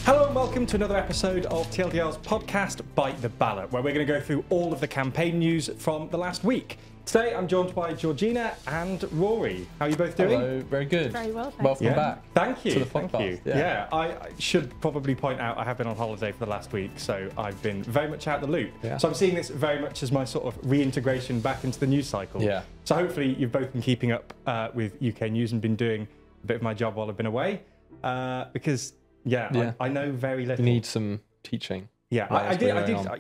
Hello and welcome to another episode of TLDR's podcast, Bite the Ballot, where we're going to go through all of the campaign news from the last week. Today I'm joined by Georgina and Rory. How are you both doing? Hello, very good. Very well, thanks. Welcome back. Thank you. To the Thank podcast. you. Yeah. I should probably point out I have been on holiday for the last week, so I've been very much out of the loop. Yeah. So I'm seeing this very much as my sort of reintegration back into the news cycle. Yeah. So hopefully you've both been keeping up with UK news and been doing a bit of my job while I've been away, because I know very little. You need some teaching. Yeah, I did.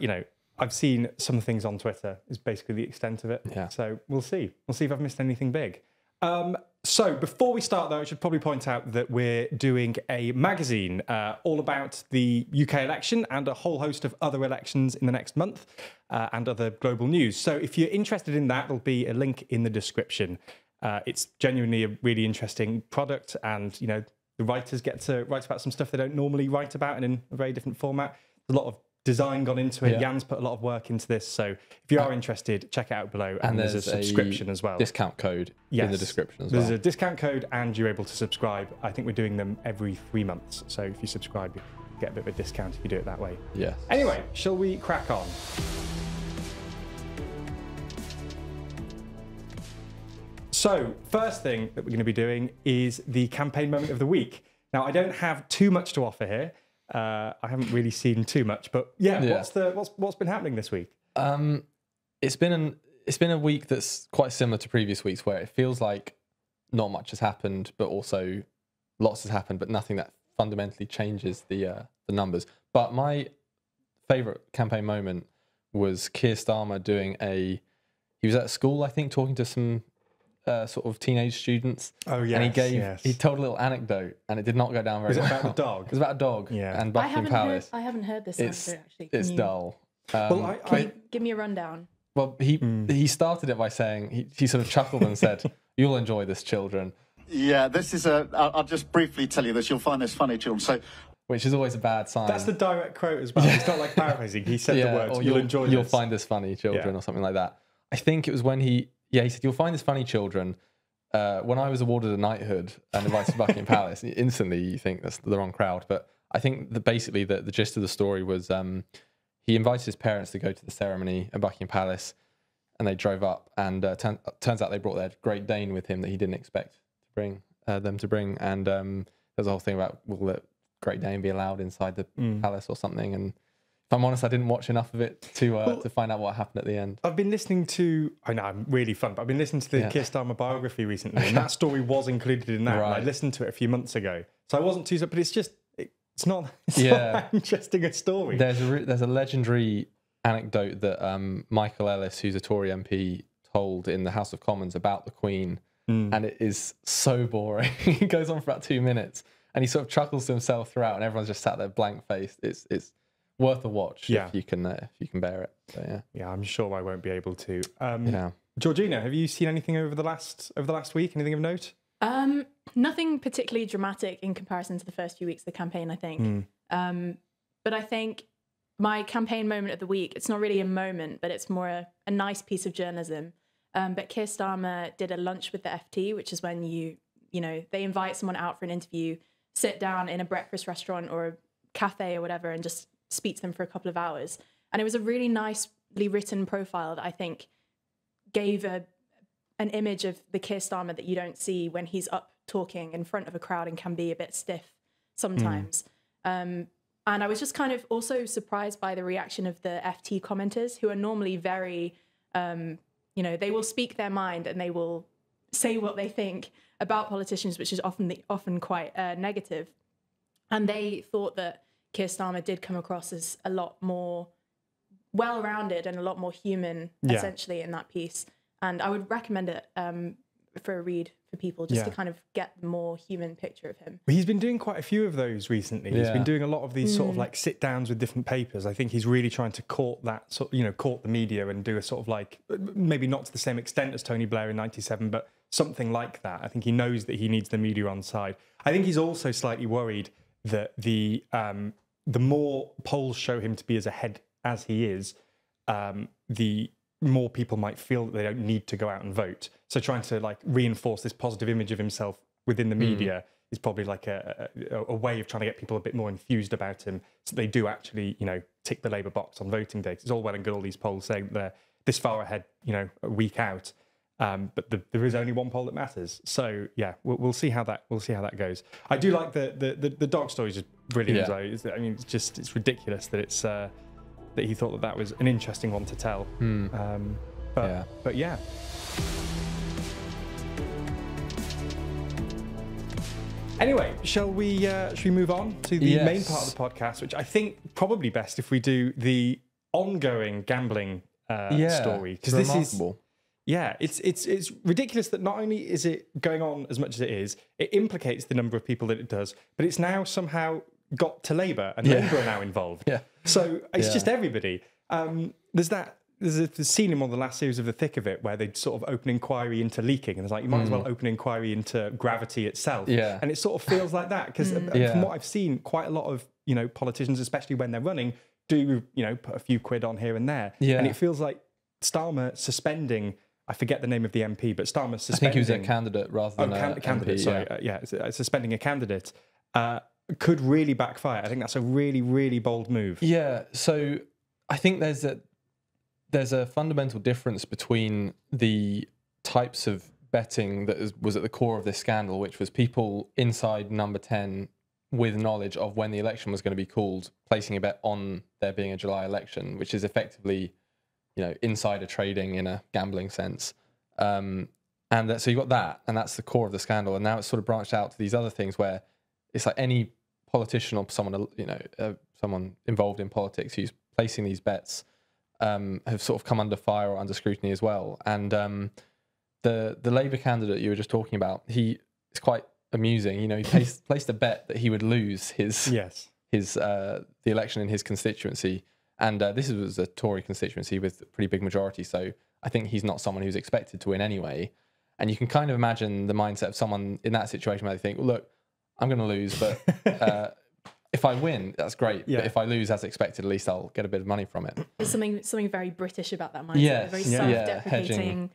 You know, I've seen some things on Twitter. Is basically the extent of it. Yeah. So we'll see. We'll see if I've missed anything big. So before we start, though, I should probably point out that we're doing a magazine all about the UK election and a whole host of other elections in the next month and other global news. So if you're interested in that, there'll be a link in the description. It's genuinely a really interesting product, and you know, the writers get to write about some stuff they don't normally write about, and in a very different format. There's a lot of design gone into it. Yeah. Jan's put a lot of work into this. So if you are interested, check it out below. And there's a subscription as well. Discount code in the description as well. There's a discount code and you're able to subscribe. I think we're doing them every 3 months. So if you subscribe, you get a bit of a discount if you do it that way. Yeah. Anyway, shall we crack on? So first thing that we're going to be doing is the campaign moment of the week. Now, I don't have too much to offer here. I haven't really seen too much, but what's been happening this week? It's been a week that's quite similar to previous weeks, where it feels like not much has happened, but also lots has happened, but nothing that fundamentally changes the numbers. But my favourite campaign moment was Keir Starmer he was at a school, I think, talking to some sort of teenage students. Oh, yes. And he told a little anecdote, and it did not go down very well. Was it about the dog? It was about a dog. Yeah. And Buckingham Palace. I haven't heard this anecdote, actually. It's dull. Well, Give me a rundown. Well, he started it by saying, he sort of chuckled and said, "You'll enjoy this, children." Yeah, this is I'll just briefly tell you this. You'll find this funny, children. So, which is always a bad sign. That's the direct quote as well. It's not like paraphrasing. He said the words, "You'll enjoy this. You'll find this funny, children," or something like that. I think it was when he said, "You'll find this funny, children." When I was awarded a knighthood and invited to Buckingham Palace, instantly you think that's the wrong crowd. But I think that basically the gist of the story was he invited his parents to go to the ceremony at Buckingham Palace, and they drove up, and turns out they brought their Great Dane with him that he didn't expect them to bring. And there's a whole thing about, will the Great Dane be allowed inside the palace or something? And if I'm honest, I didn't watch enough of it to find out what happened at the end. I've been listening to, I know I'm really fun, but I've been listening to the Keir Starmer biography recently, and that story was included in that. Right. And I listened to it a few months ago, so I wasn't too, but it's not that interesting a story. There's a legendary anecdote that Michael Ellis, who's a Tory MP, told in the House of Commons about the Queen, and it is so boring. It goes on for about 2 minutes, and he sort of chuckles to himself throughout, and everyone's just sat there blank faced. It's worth a watch if you can bear it. So, yeah, I'm sure I won't be able to. Georgina, have you seen anything over the last week? Anything of note? Nothing particularly dramatic in comparison to the first few weeks of the campaign, I think. But I think my campaign moment of the week, it's not really a moment, but it's more a nice piece of journalism. But Keir Starmer did a lunch with the FT, which is when they invite someone out for an interview, sit down in a breakfast restaurant or a cafe or whatever, and just speak to them for a couple of hours. And it was a really nicely written profile that I think gave an image of the Keir Starmer that you don't see when he's up talking in front of a crowd and can be a bit stiff sometimes. And I was just kind of also surprised by the reaction of the FT commenters, who are normally very, they will speak their mind and they will say what they think about politicians, which is often quite negative. And they thought that Keir Starmer did come across as a lot more well-rounded and a lot more human, essentially, in that piece. And I would recommend it for a read for people, just to kind of get the more human picture of him. He's been doing quite a few of those recently. He's been doing a lot of these sort of like sit-downs with different papers. I think he's really trying to court the media and do a sort of like, maybe not to the same extent as Tony Blair in '97, but something like that. I think he knows that he needs the media on side. I think he's also slightly worried that the more polls show him to be as ahead as he is, the more people might feel that they don't need to go out and vote. So trying to like reinforce this positive image of himself within the media is probably like a way of trying to get people a bit more enthused about him, so they do actually, tick the Labour box on voting day. It's all well and good, all these polls saying they're this far ahead, a week out. But there is only one poll that matters. So yeah, we'll see how that goes. I do like the dog story is just brilliant. Yeah. I mean, it's ridiculous that it's that he thought that was an interesting one to tell. But yeah. Anyway, shall we move on to the main part of the podcast, which I think probably best if we do the ongoing gambling story, because this is it's ridiculous that not only is it going on as much as it is, it implicates the number of people that it does, but it's now somehow got to Labour, and Labour are now involved. Yeah. So it's just everybody. There's a scene in one of the last series of The Thick of It where they sort of open inquiry into leaking, and it's like, you might as well open inquiry into gravity itself. Yeah. And it sort of feels like that, because from what I've seen, quite a lot of politicians, especially when they're running, do put a few quid on here and there. Yeah. And it feels like Starmer suspending, I forget the name of the MP, but Starmer suspending. I think he was a candidate rather than a candidate. MP, sorry, suspending a candidate could really backfire. I think that's a really, really bold move. Yeah. So I think there's a fundamental difference between the types of betting that was at the core of this scandal, which was people inside number 10 with knowledge of when the election was going to be called, placing a bet on there being a July election, which is effectively, insider trading in a gambling sense. So you got that, and that's the core of the scandal. And now it's sort of branched out to these other things where it's like any politician or someone, someone involved in politics who's placing these bets have sort of come under fire or under scrutiny as well. And the Labour candidate you were just talking about, it's quite amusing. He placed a bet that he would lose the election in his constituency, and this was a Tory constituency with a pretty big majority. So I think he's not someone who's expected to win anyway. And you can kind of imagine the mindset of someone in that situation where they think, well, look, I'm going to lose, but if I win, that's great. Yeah. But if I lose as expected, at least I'll get a bit of money from it. There's something very British about that mindset. Very self-deprecating.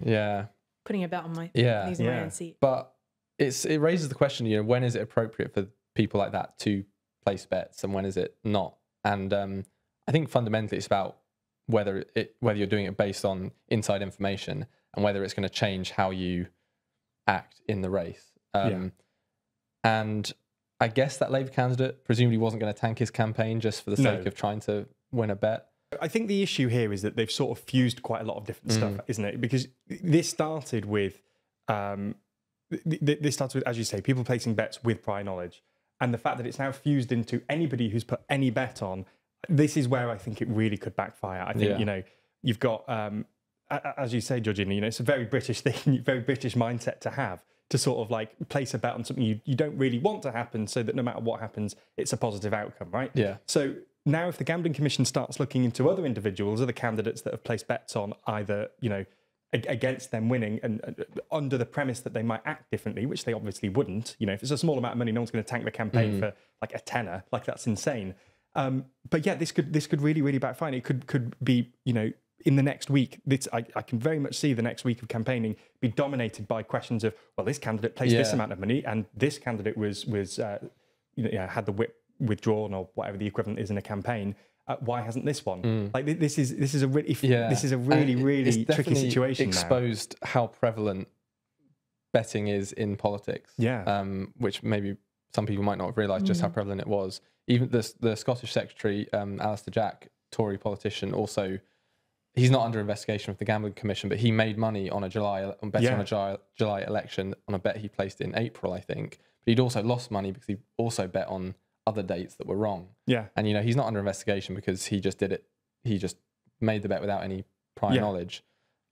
Putting a bet on losing my own seat. But it raises the question, when is it appropriate for people like that to place bets, and when is it not? And I think fundamentally it's about whether you're doing it based on inside information and whether it's going to change how you act in the race. And I guess that Labour candidate presumably wasn't going to tank his campaign just for the sake of trying to win a bet. I think the issue here is that they've sort of fused quite a lot of different stuff, isn't it? Because this started with, as you say, people placing bets with prior knowledge, and the fact that it's now fused into anybody who's put any bet on. This is where I think it really could backfire. I think you've got, as you say, Georgina, it's a very British thing, very British mindset to have, to sort of like place a bet on something you don't really want to happen, so that no matter what happens, it's a positive outcome, right? Yeah. So now if the Gambling Commission starts looking into other individuals, other candidates that have placed bets on either, against them winning, and under the premise that they might act differently, which they obviously wouldn't, if it's a small amount of money, no one's going to tank the campaign for like a tenner, like that's insane. But yeah, this could really, really backfire. It could be, in the next week, I can very much see the next week of campaigning be dominated by questions of, well, this candidate placed this amount of money, and this candidate was had the whip withdrawn or whatever the equivalent is in a campaign. Why hasn't this one? Like this is a really really tricky situation. Exposed now how prevalent betting is in politics. Yeah, which maybe some people might not have realised just how prevalent it was. Even the Scottish Secretary, Alistair Jack, Tory politician, also. He's not under investigation with the Gambling Commission, but he made money on a July election on a bet he placed in April, I think. But he'd also lost money because he also bet on other dates that were wrong. Yeah. And, he's not under investigation because he just did it. He just made the bet without any prior knowledge.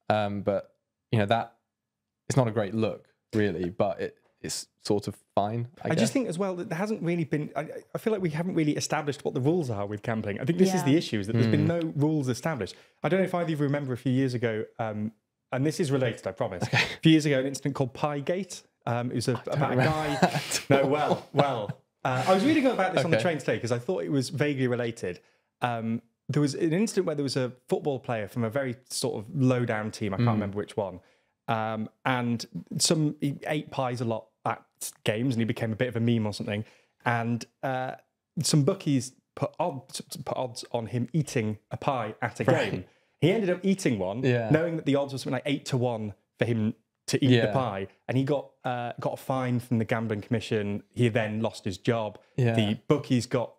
But, that it's not a great look, really, but it's sort of fine, I guess. Just think as well that there hasn't really been, I feel like we haven't really established what the rules are with gambling. I think this is the issue, is that there's been no rules established. I don't know if either of you remember a few years ago, and this is related, I promise. Okay. A few years ago, an incident called Piegate. It was about a guy. No, well. I was reading about this on the train today because I thought it was vaguely related. There was an incident where there was a football player from a very sort of low down team. I can't remember which one. And he ate pies a lot at games, and he became a bit of a meme or something. And some bookies put odds on him eating a pie at a game. He ended up eating one, knowing that the odds were something like 8-1 for him to eat the pie, and he got a fine from the gambling commission. He then lost his job. The bookies got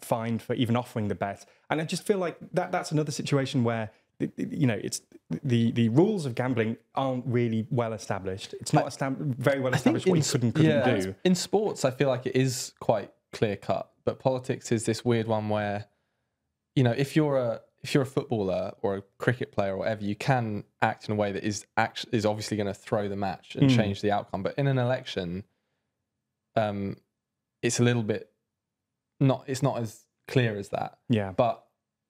fined for even offering the bet, and I just feel like that's another situation where it's the rules of gambling aren't really well established. It's not very well established what you could and couldn't do. In sports, I feel like it is quite clear cut, but politics is this weird one where, if you're a footballer or a cricket player or whatever, you can act in a way that is obviously going to throw the match and change the outcome. But in an election, it's a little bit it's not as clear as that. Yeah. But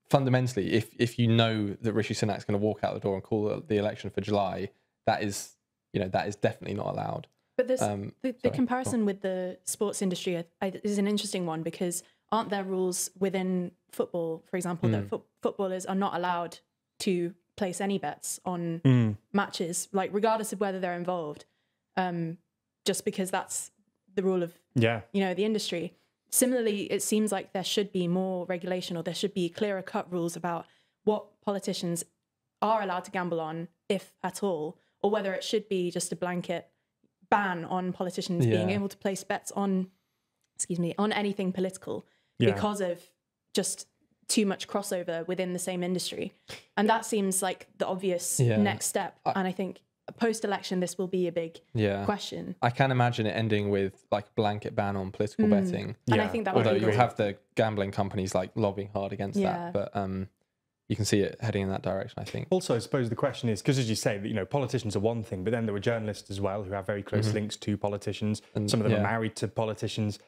fundamentally, if you know that Rishi Sunak's going to walk out the door and call the election for July, that is definitely not allowed. But the comparison with the sports industry is an interesting one, because aren't there rules within football, for example, that footballers are not allowed to place any bets on matches, like regardless of whether they're involved, just because that's the rule of the industry. Similarly, it seems like there should be more regulation, or there should be clearer cut rules about what politicians are allowed to gamble on, if at all, or whether it should be just a blanket ban on politicians being able to place bets on anything political because of just too much crossover within the same industry. And that seems like the obvious next step. And I think post-election, this will be a big question. I can imagine it ending with like a blanket ban on political betting. And I think that would although be you'll have the gambling companies like lobbying hard against that. But you can see it heading in that direction, I think. Also, I suppose the question is, because as you say, politicians are one thing, but then there were journalists as well who have very close links to politicians. And some of them are married to politicians.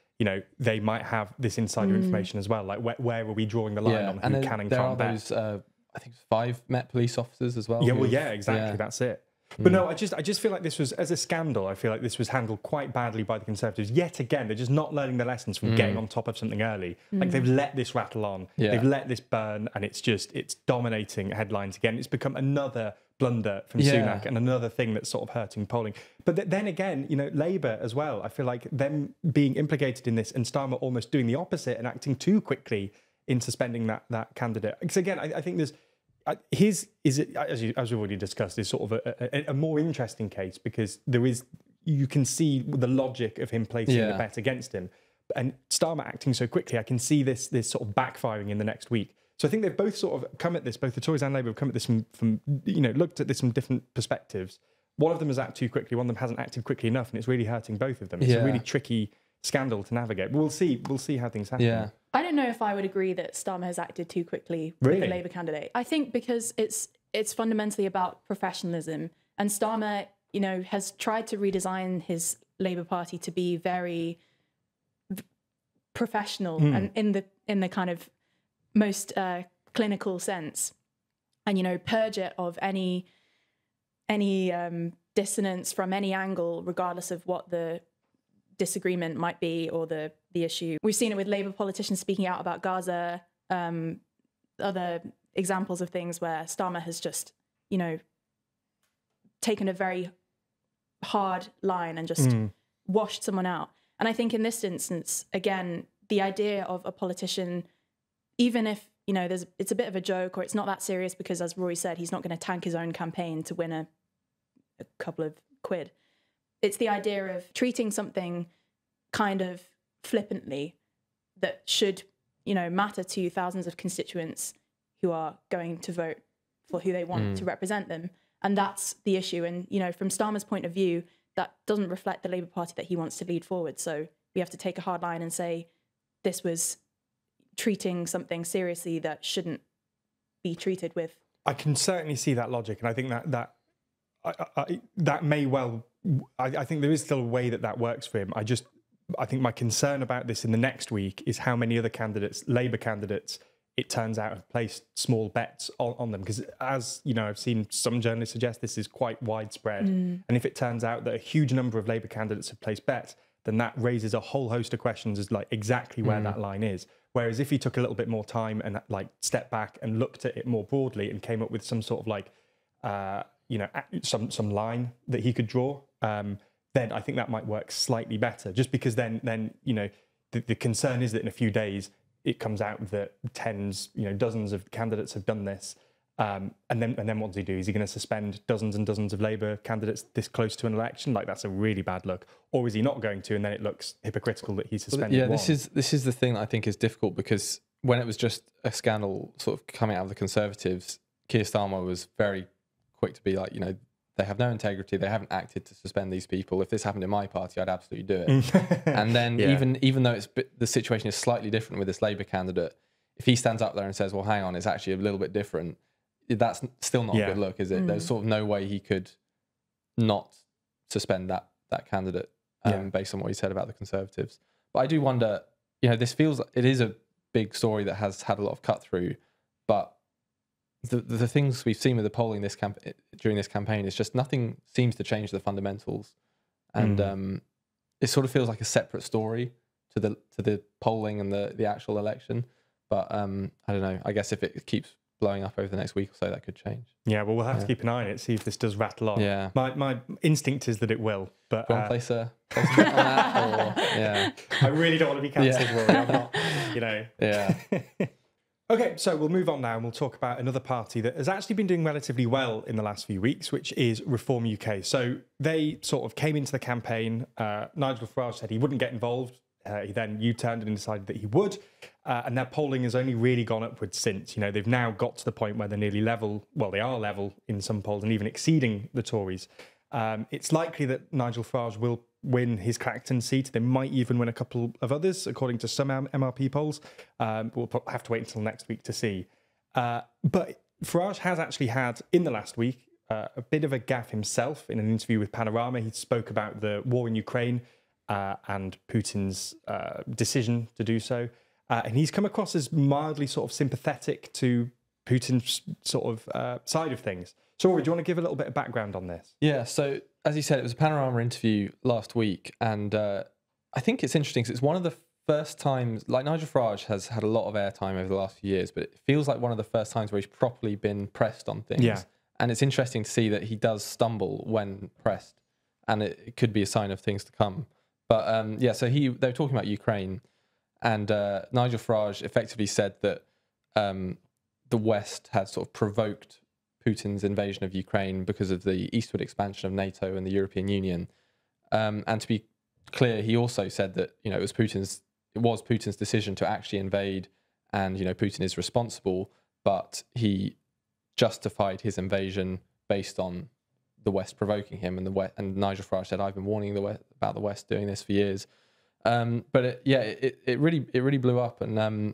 They might have this insider information as well. Like, where are we drawing the line on who can and can't bet? Those, I think 5 Met police officers as well. Exactly. That's it. But no, I just feel like this was, as a scandal, I feel like this was handled quite badly by the Conservatives. Yet again, they're just not learning the lessons from getting on top of something early. Like, they've let this rattle on. They've let this burn, and it's dominating headlines again. It's become another blunder from Sunak and another thing that's sort of hurting polling. But then again, Labour as well, I feel like them being implicated in this, and Starmer almost doing the opposite and acting too quickly in suspending that candidate. Because again, I think there's... as we've already discussed, is sort of a more interesting case, because you can see the logic of him placing the bet against him, and Starmer acting so quickly. I can see this sort of backfiring in the next week. So I think they've both sort of come at this, both the Tories and Labour have come at this from looked at this from different perspectives. One of them has acted too quickly, one of them hasn't acted quickly enough, and it's really hurting both of them. It's a really tricky scandal to navigate. But we'll see how things happen. Yeah. I don't know if I would agree that Starmer has acted too quickly with the Labour candidate. I think because it's fundamentally about professionalism, and Starmer, has tried to redesign his Labour Party to be very professional and in the kind of most clinical sense, and purge it of any dissonance from any angle, regardless of what the disagreement might be or the issue. We've seen it with Labour politicians speaking out about Gaza, other examples of things where Starmer has just, taken a very hard line and just washed someone out. And I think in this instance, again, the idea of a politician, even if, it's a bit of a joke or it's not that serious, because as Rory said, he's not going to tank his own campaign to win a couple of quid. It's the idea of treating something kind of flippantly that should, matter to thousands of constituents who are going to vote for who they want to represent them. And that's the issue. And, from Starmer's point of view, that doesn't reflect the Labour Party that he wants to lead forward. So we have to take a hard line and say this was treating something seriously that shouldn't be treated with. I can certainly see that logic. And I think that may well... I think there is still a way that works for him. I think my concern about this in the next week is how many other candidates, Labour candidates, it turns out have placed small bets on them. Because as I've seen some journalists suggest, this is quite widespread. And if it turns out that a huge number of Labour candidates have placed bets, then that raises a whole host of questions as like exactly where that line is. Whereas if he took a little bit more time and like stepped back and looked at it more broadly and came up with some sort of like, some line that he could draw, then I think that might work slightly better. Just because then you know, the concern is that in a few days it comes out that tens, you know, dozens of candidates have done this. And then what does he do? Is he going to suspend dozens and dozens of Labour candidates this close to an election? Like, that's a really bad look. Or is he not going to? And then it looks hypocritical that he suspended one. This is the thing that I think is difficult, because when it was just a scandal sort of coming out of the Conservatives, Keir Starmer was very quick to be like, you know, they have no integrity. They haven't acted to suspend these people. If this happened in my party, I'd absolutely do it. And then even though the situation is slightly different with this Labour candidate, if he stands up there and says, well, hang on, it's actually a little bit different, that's still not a good look, is it? There's sort of no way he could not suspend that candidate based on what he said about the Conservatives. But I do wonder, you know, this feels like it is a big story that has had a lot of cut through, but the things we've seen with the polling during this campaign is just nothing seems to change the fundamentals, and it sort of feels like a separate story to the polling and the actual election. But I don't know. I guess if it keeps blowing up over the next week or so, that could change. Yeah, well, we'll have to keep an eye on it, see if this does rattle on. Yeah. My instinct is that it will. But do you want to place a bet on that? Or, yeah. I really don't want to be cancelled, Rory. I'm not, you know. Yeah. Okay, so we'll move on now and we'll talk about another party that has actually been doing relatively well in the last few weeks, which is Reform UK. So they sort of came into the campaign. Nigel Farage said he wouldn't get involved. He then U-turned and decided that he would. And their polling has only really gone upwards since. You know, they've now got to the point where they're nearly level. Well, they are level in some polls and even exceeding the Tories. It's likely that Nigel Farage will win his Clacton seat. They might even win a couple of others, according to some MRP polls. We'll have to wait until next week to see. But Farage has actually had, in the last week, a bit of a gaffe himself. In an interview with Panorama, he spoke about the war in Ukraine and Putin's decision to do so. And he's come across as mildly sort of sympathetic to Putin's sort of side of things. So, Rory, do you want to give a little bit of background on this? Yeah, so as you said, it was a Panorama interview last week, and I think it's interesting because it's one of the first times, like Nigel Farage has had a lot of airtime over the last few years, but it feels like one of the first times where he's properly been pressed on things. Yeah. And it's interesting to see that he does stumble when pressed, and it could be a sign of things to come. But so they were talking about Ukraine, and Nigel Farage effectively said that the West had sort of provoked Putin's invasion of Ukraine because of the eastward expansion of NATO and the European Union. And to be clear, he also said that, you know, it was Putin's decision to actually invade, and, you know, Putin is responsible, but he justified his invasion based on the West provoking him, and Nigel Farage said, "I've been warning the West about the West doing this for years." But it really blew up, and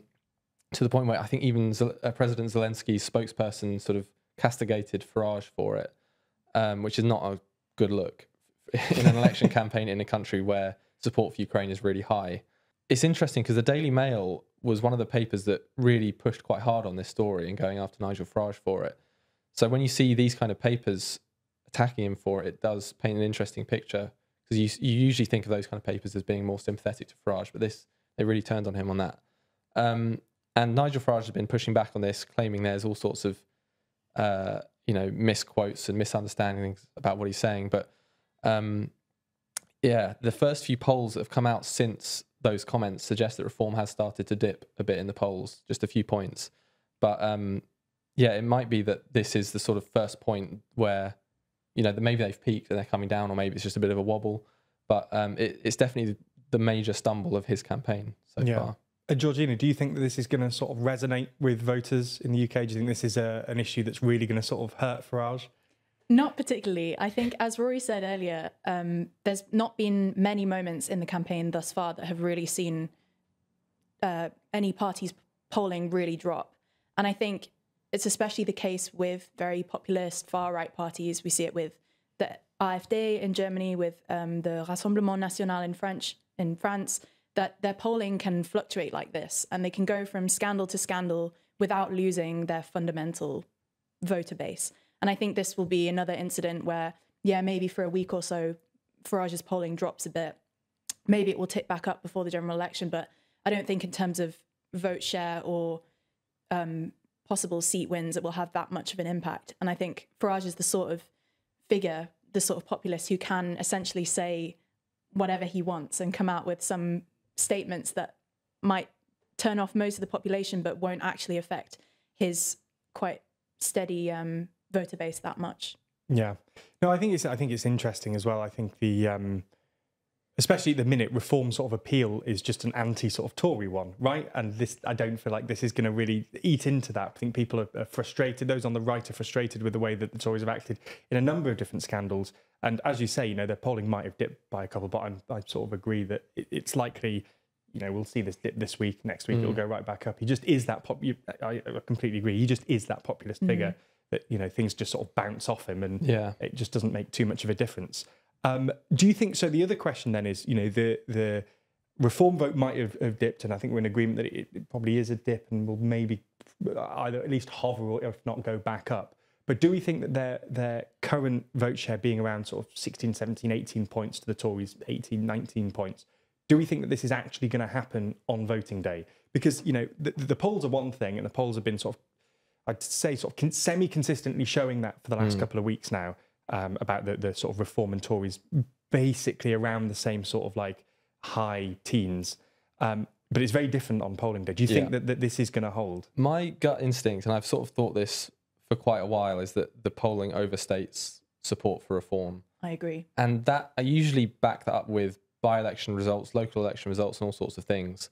to the point where I think even President Zelensky's spokesperson sort of castigated Farage for it, which is not a good look in an election campaign in a country where support for Ukraine is really high. It's interesting because the Daily Mail was one of the papers that really pushed quite hard on this story and going after Nigel Farage for it. So when you see these kind of papers attacking him for it, it does paint an interesting picture, because you usually think of those kind of papers as being more sympathetic to Farage, but they really turned on him on that. And Nigel Farage has been pushing back on this, claiming there's all sorts of misquotes and misunderstandings about what he's saying. But the first few polls that have come out since those comments suggest that Reform has started to dip a bit in the polls, just a few points. But it might be that this is the sort of first point where, you know, maybe they've peaked and they're coming down, or maybe it's just a bit of a wobble. But it's definitely the major stumble of his campaign so far. Georgina, do you think that this is going to sort of resonate with voters in the UK? Do you think this is an issue that's really going to sort of hurt Farage? Not particularly. I think, as Rory said earlier, there's not been many moments in the campaign thus far that have really seen any party's polling really drop. And I think it's especially the case with very populist far-right parties. We see it with the AfD in Germany, with the Rassemblement National in France, that their polling can fluctuate like this, and they can go from scandal to scandal without losing their fundamental voter base. And I think this will be another incident where, maybe for a week or so, Farage's polling drops a bit. Maybe it will tick back up before the general election, but I don't think in terms of vote share or possible seat wins, it will have that much of an impact. And I think Farage is the sort of figure, the sort of populist who can essentially say whatever he wants and come out with some statements that might turn off most of the population but won't actually affect his quite steady voter base that much. Yeah. No, I think it's interesting as well. I think especially at the minute, Reform sort of appeal is just an anti sort of Tory one, right? And this, I don't feel like this is going to really eat into that. I think people are frustrated. Those on the right are frustrated with the way that the Tories have acted in a number of different scandals. And as you say, their polling might have dipped by a couple, but I sort of agree that it's likely, we'll see this dip this week. Next week, it'll go right back up. He just is that I completely agree. He just is that populist figure that, things just sort of bounce off him, and it just doesn't make too much of a difference. Do you think so? The other question then is, the Reform vote might have dipped, and I think we're in agreement that it probably is a dip and will maybe either at least hover or if not go back up. But do we think that their current vote share being around sort of 16, 17, 18 points to the Tories, 18, 19 points, do we think that this is actually going to happen on voting day? Because, the polls are one thing, and the polls have been sort of, I'd say, sort of semi-consistently showing that for the last couple of weeks now. About the sort of Reform and Tories basically around the same sort of like high teens. But it's very different on polling day. Do you think that this is going to hold? My gut instinct, and I've sort of thought this for quite a while, is that the polling overstates support for Reform. I agree. And that I usually back that up with by-election results, local election results, and all sorts of things.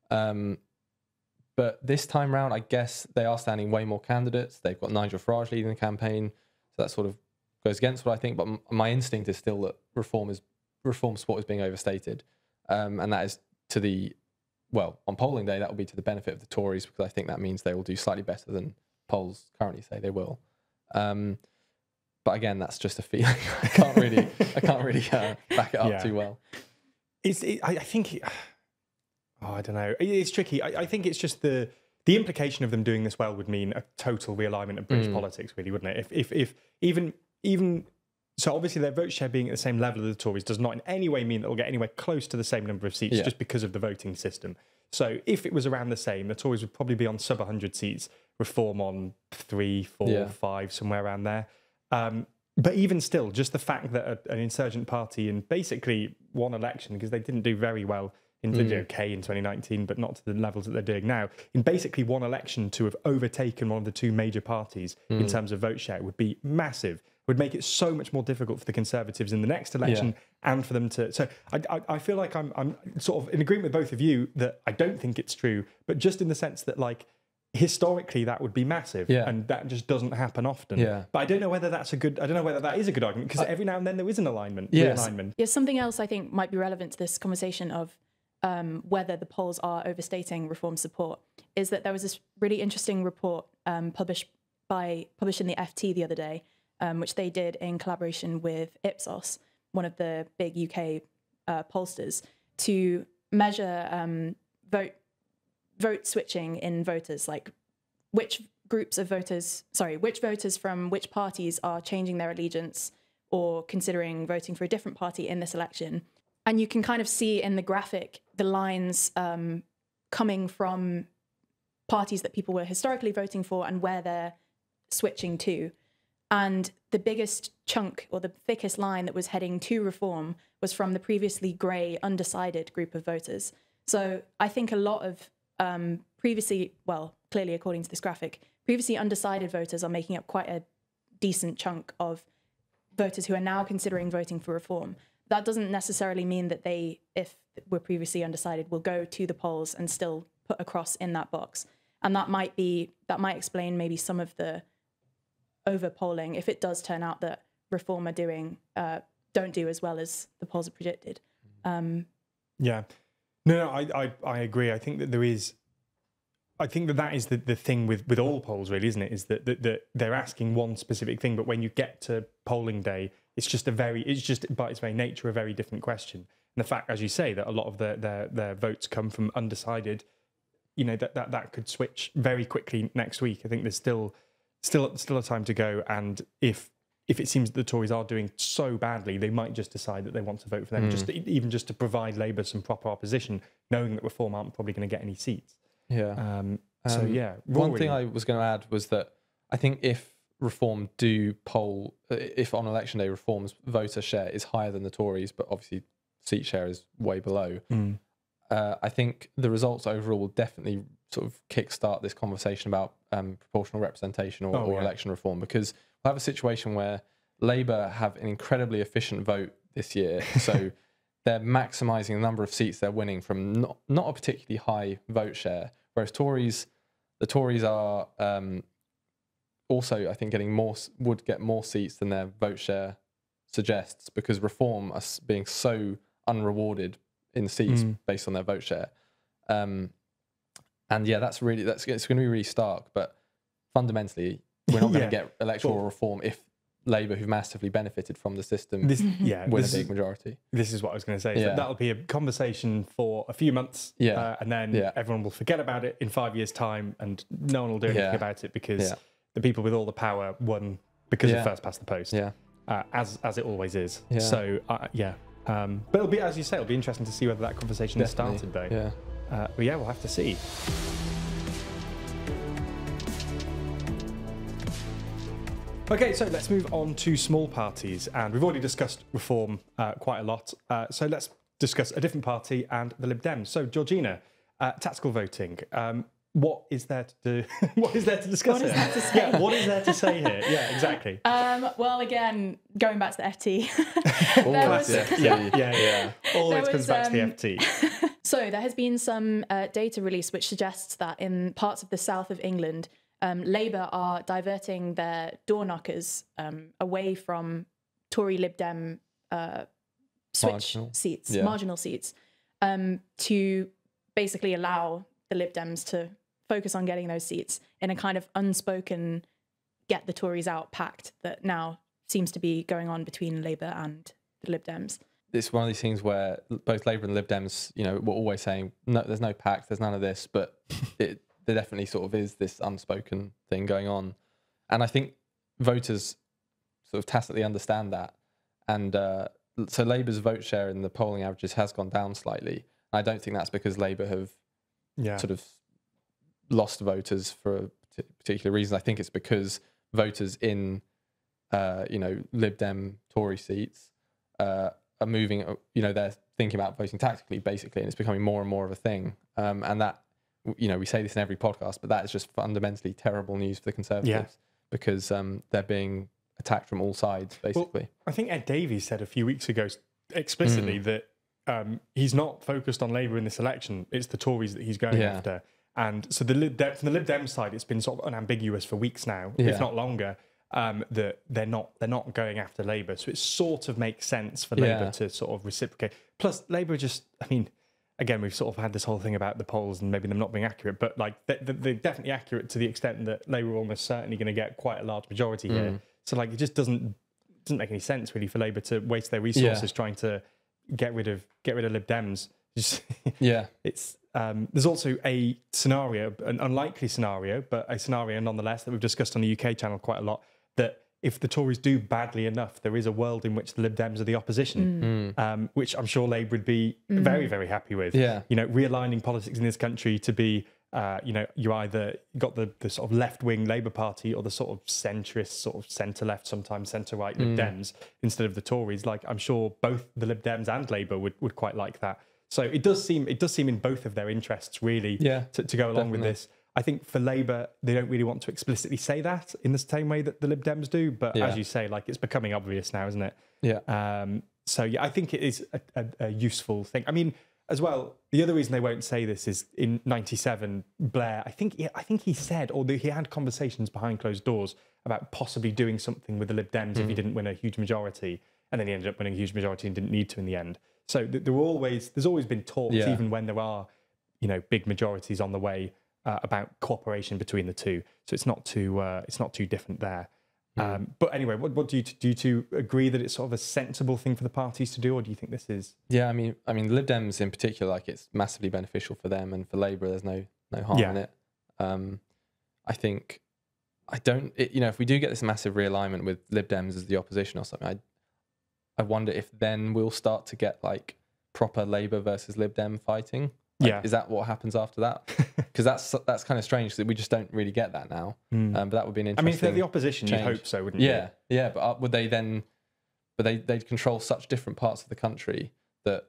But this time round, I guess they are standing way more candidates. They've got Nigel Farage leading the campaign. So that sort of goes against what I think, but my instinct is still that reform support is being overstated, and that is on polling day, that will be to the benefit of the Tories, because I think that means they will do slightly better than polls currently say they will. But again, that's just a feeling. I can't really back it up too well. I think I don't know. It's tricky. I think it's just the implication of them doing this well would mean a total realignment of British politics, really, wouldn't it? If even so, obviously their vote share being at the same level as the Tories does not in any way mean that they'll get anywhere close to the same number of seats, just because of the voting system. So if it was around the same, the Tories would probably be on sub 100 seats, Reform on 3, 4, 5, somewhere around there. But even still, just the fact that an insurgent party in basically one election, because they didn't do very well in okay in 2019, but not to the levels that they're doing now, in basically one election to have overtaken one of the two major parties in terms of vote share would be massive. Would make it so much more difficult for the Conservatives in the next election and for them to... So I feel like I'm sort of in agreement with both of you that I don't think it's true, but just in the sense that, like, historically that would be massive, and that just doesn't happen often. But I don't know whether that is a good argument, because every now and then there is an alignment, realignment. Yeah, something else I think might be relevant to this conversation of whether the polls are overstating Reform support is that there was this really interesting report published in the FT the other day, which they did in collaboration with Ipsos, one of the big UK pollsters, to measure vote switching in voters, like which voters from which parties are changing their allegiance or considering voting for a different party in this election. And you can kind of see in the graphic the lines coming from parties that people were historically voting for and where they're switching to. And the biggest chunk, or the thickest line that was heading to Reform, was from the previously grey, undecided group of voters. So I think a lot of clearly according to this graphic, previously undecided voters are making up quite a decent chunk of voters who are now considering voting for Reform. That doesn't necessarily mean that they, if were previously undecided, will go to the polls and still put a cross in that box. And that might explain maybe some of the over polling if it does turn out that Reform are don't do as well as the polls have predicted. I agree. I think that there is. I think that is the thing with all polls, really, isn't it? Is that they're asking one specific thing, but when you get to polling day, it's just by its very nature a very different question. And the fact, as you say, that a lot of their votes come from undecided, that could switch very quickly next week. I think there's still a time to go, and if it seems that the Tories are doing so badly, they might just decide that they want to vote for them, just to provide Labour some proper opposition, knowing that Reform aren't probably going to get any seats. Rory. One thing I was going to add was that I think if Reform do poll, if on election day Reform's voter share is higher than the Tories, but obviously seat share is way below. I think the results overall will definitely sort of kickstart this conversation about proportional representation or election reform, because we'll have a situation where Labour have an incredibly efficient vote this year. So they're maximising the number of seats they're winning from not a particularly high vote share, whereas the Tories are also, I think, would get more seats than their vote share suggests, because Reform are being so unrewarded in seats based on their vote share. And yeah, it's going to be really stark. But fundamentally, we're not going to get electoral reform if Labour, who've massively benefited from the system, win a big majority. This is what I was going to say. So that'll be a conversation for a few months, and then everyone will forget about it in 5 years' time, and no one will do anything about it, because the people with all the power won because of first past the post, as it always is. So but it'll be, as you say, it'll be interesting to see whether that conversation has started, though. But we'll have to see. Okay, so let's move on to small parties, and we've already discussed Reform quite a lot. So let's discuss a different party and the Lib Dems. So Georgina, tactical voting. What is there to do? What is there to discuss here? What is there to say here? Yeah, exactly. Well, again, going back to the FT. Always comes back to the FT. So there has been some data released which suggests that in parts of the south of England, Labour are diverting their door knockers away from Tory Lib Dem marginal seats, to basically allow the Lib Dems to focus on getting those seats in a kind of unspoken get the Tories out pact that now seems to be going on between Labour and the Lib Dems. It's one of these things where both Labour and Lib Dems, were always saying, no, there's no pact, there's none of this, but there definitely sort of is this unspoken thing going on. And I think voters sort of tacitly understand that. And so Labour's vote share in the polling averages has gone down slightly. I don't think that's because Labour have sort of lost voters for a particular reason. I think it's because voters in, Lib Dem Tory seats are moving, they're thinking about voting tactically, basically, and it's becoming more and more of a thing. And that, we say this in every podcast, but that is just fundamentally terrible news for the Conservatives, because they're being attacked from all sides, basically. Well, I think Ed Davies said a few weeks ago explicitly that he's not focused on Labour in this election. It's the Tories that he's going after. And so from the Lib Dem side, it's been sort of unambiguous for weeks now, if not longer, that they're not going after Labour. So it sort of makes sense for Labour to sort of reciprocate. Plus, Labour again, we've sort of had this whole thing about the polls and maybe them not being accurate, but like they're definitely accurate to the extent that Labour are almost certainly going to get quite a large majority here. So like it just doesn't make any sense really for Labour to waste their resources trying to get rid of Lib Dems. It's there's also a scenario, an unlikely scenario, but a scenario nonetheless that we've discussed on the UK channel quite a lot, that if the Tories do badly enough, there is a world in which the Lib Dems are the opposition, which I'm sure Labour would be very, very happy with. Realigning politics in this country to be, you either got the sort of left-wing Labour Party or the sort of centrist, sort of centre-left, sometimes centre-right Lib Dems instead of the Tories. Like, I'm sure both the Lib Dems and Labour would quite like that. So it does seem in both of their interests, really, to go along with this. I think for Labour, they don't really want to explicitly say that in the same way that the Lib Dems do. But as you say, like, it's becoming obvious now, isn't it? I think it is a useful thing. I mean, as well, the other reason they won't say this is in '97, Blair, I think he said, or he had conversations behind closed doors about possibly doing something with the Lib Dems if he didn't win a huge majority. And then he ended up winning a huge majority and didn't need to in the end. So there's always been talks, even when there are, big majorities on the way, about cooperation between the two. So it's not too different there. But anyway, what do you two agree that it's sort of a sensible thing for the parties to do, or do you think this is? Yeah, I mean, Lib Dems in particular, like, it's massively beneficial for them, and for Labour, there's no harm in it. I think if we do get this massive realignment with Lib Dems as the opposition or something, I wonder if then we'll start to get like proper Labour versus Lib Dem fighting. Like, is that what happens after that? Because that's kind of strange, because we just don't really get that now. But that would be an interesting. I mean, if they're the opposition, you'd hope so, wouldn't you? Yeah. But would they then? But they'd control such different parts of the country that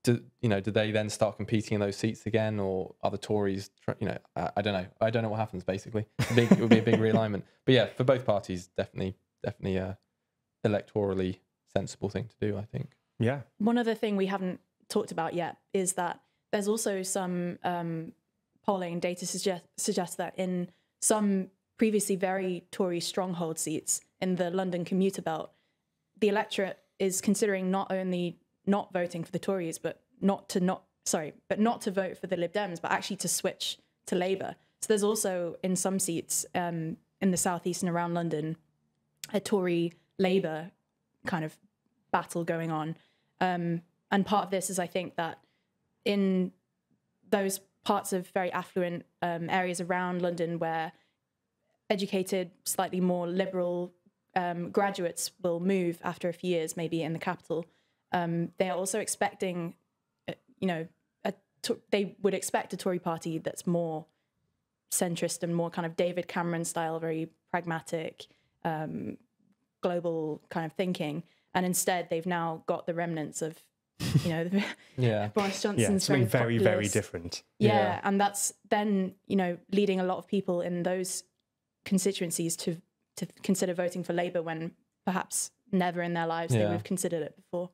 do they then start competing in those seats again, or are the Tories? I don't know. I don't know what happens. Basically, it would be a big realignment. But yeah, for both parties, definitely a electorally sensible thing to do, I think. Yeah. One other thing we haven't talked about yet is that there's also some polling data suggests that in some previously very Tory stronghold seats in the London commuter belt, the electorate is considering not only not voting for the Tories, but not to vote for the Lib Dems, but actually to switch to Labour. So there's also in some seats in the southeast and around London a Tory Labour kind of battle going on. And part of this is, I think, that in those parts of very affluent areas around London where educated, slightly more liberal graduates will move after a few years, maybe in the capital, they are also expecting, they would expect a Tory party that's more centrist and more kind of David Cameron style, very pragmatic, global kind of thinking. And instead, they've now got the remnants of, Boris Johnson's something very, very populist. Different. Yeah, and that's then, leading a lot of people in those constituencies to consider voting for Labour when perhaps never in their lives they would have considered it before.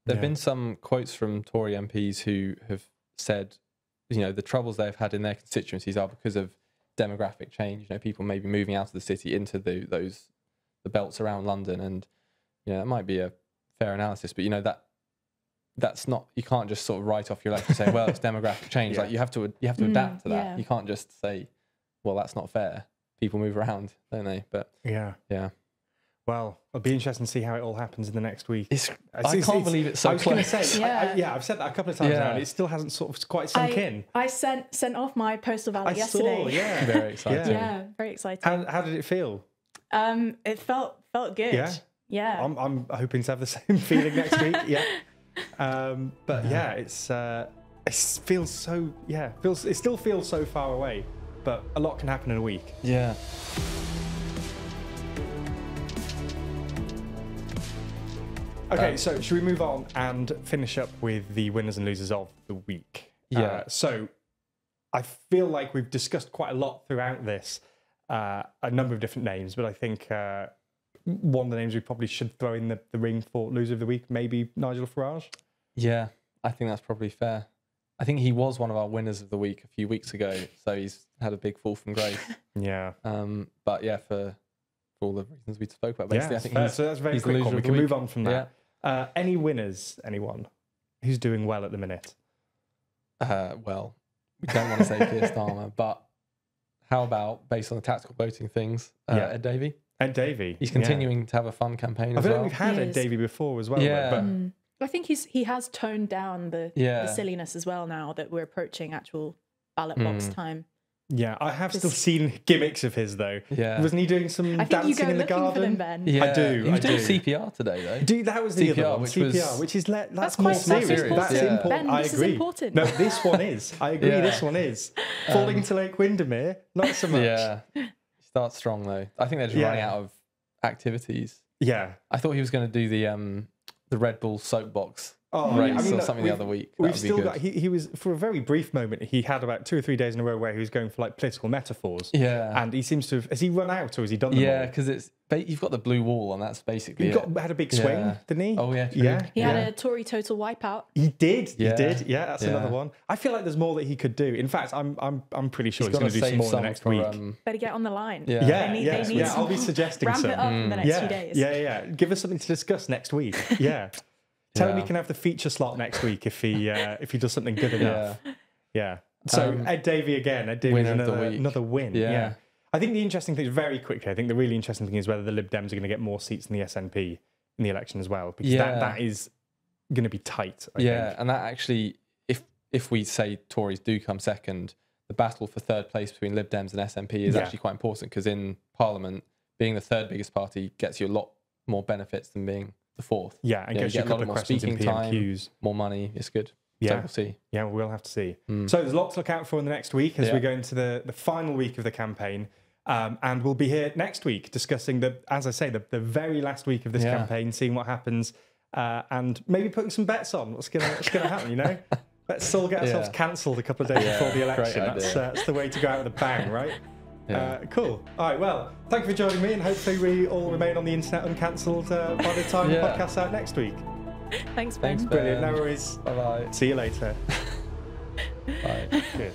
There have been some quotes from Tory MPs who have said, the troubles they've had in their constituencies are because of demographic change. People maybe moving out of the city into the belts around London, and that might be a fair analysis. But that's not. You can't just sort of write off your life and say, well, it's demographic change. Like you have to adapt to that. Yeah. You can't just say, well, that's not fair. People move around, don't they? But yeah. Well, it'll be interesting to see how it all happens in the next week. I can't believe it's so close. I was going to say, I've said that a couple of times now, and it still hasn't sort of quite sunk in. I sent off my postal ballot yesterday. Saw, yeah. Very exciting. Yeah, very exciting. How did it feel? It felt good. Yeah. I'm hoping to have the same feeling next week. Yeah. But it feels so. Yeah, it still feels so far away, but a lot can happen in a week. Yeah. Okay, so should we move on and finish up with the winners and losers of the week? Yeah. So I feel like we've discussed quite a lot throughout this, a number of different names, but I think one of the names we probably should throw in the ring for loser of the week, maybe Nigel Farage. Yeah, I think that's probably fair. I think he was one of our winners of the week a few weeks ago, so he's had a big fall from grace. Yeah. But yeah, for all the reasons we spoke about, basically, I think so that's a very quick one. We can move on from that. Yeah. Any winners? Anyone who's doing well at the minute? Well, we don't want to say Keir Starmer, but how about, based on the tactical voting things, Ed Davey? Ed Davey. He's continuing to have a fun campaign as well. I feel like we've had Ed Davey before as well. Yeah. But I think he has toned down the silliness as well now that we're approaching actual ballot box time. Yeah, I have still seen gimmicks of his though. Yeah, wasn't he doing some dancing in the garden? For them, Ben. Yeah, I do. He was doing CPR today though. Dude, that was the CPR, other one. CPR, which is that's more serious. That's important. Ben, I this agree. is important. No, this one is. I agree. This one is. Falling to Lake Windermere, not so much. Yeah, he starts strong though. I think they're just running out of activities. Yeah, I thought he was going to do the Red Bull soapbox race or something the other week. We've still got. He was, for a very brief moment, he had about 2 or 3 days in a row where he was going for like political metaphors. Yeah, and he seems to have. Has he run out or has he done them all? Yeah, because you've got the blue wall and that's basically had a big swing, didn't he? Oh yeah, true. Yeah. He had a Tory total wipeout. He did. He did. Yeah, that's another one. I feel like there's more that he could do. In fact, I'm pretty sure he's going to do some more in the next week. Better get on the line. Yeah, I'll be suggesting ramp some. Ramp it up in the next few days. Yeah. Give us something to discuss next week. Yeah. Tell him he can have the feature slot next week if he does something good enough. Yeah. So Ed Davey again. Ed Davey another win. Yeah. I think the interesting thing is, very quickly, I think the really interesting thing is whether the Lib Dems are going to get more seats than the SNP in the election as well, because that is going to be tight. I think. And that actually, if we say Tories do come second, the battle for third place between Lib Dems and SNP is actually quite important, because in Parliament, being the third biggest party gets you a lot more benefits than being the fourth. Yeah, and gets you a couple of questions in PMQs. More money, it's good. Yeah, so we'll see. Yeah, we'll have to see. So there's lots to look out for in the next week as we go into the final week of the campaign. And we'll be here next week discussing the very last week of this campaign, seeing what happens and maybe putting some bets on what's gonna happen. You know, let's all get ourselves cancelled a couple of days before the election. That's the way to go out with a bang, right? Cool. All right. Well, thank you for joining me, and hopefully we all remain on the internet uncancelled by the time the podcast's out next week. Thanks, Ben. Brilliant. No worries. Bye bye. See you later. Bye. Good.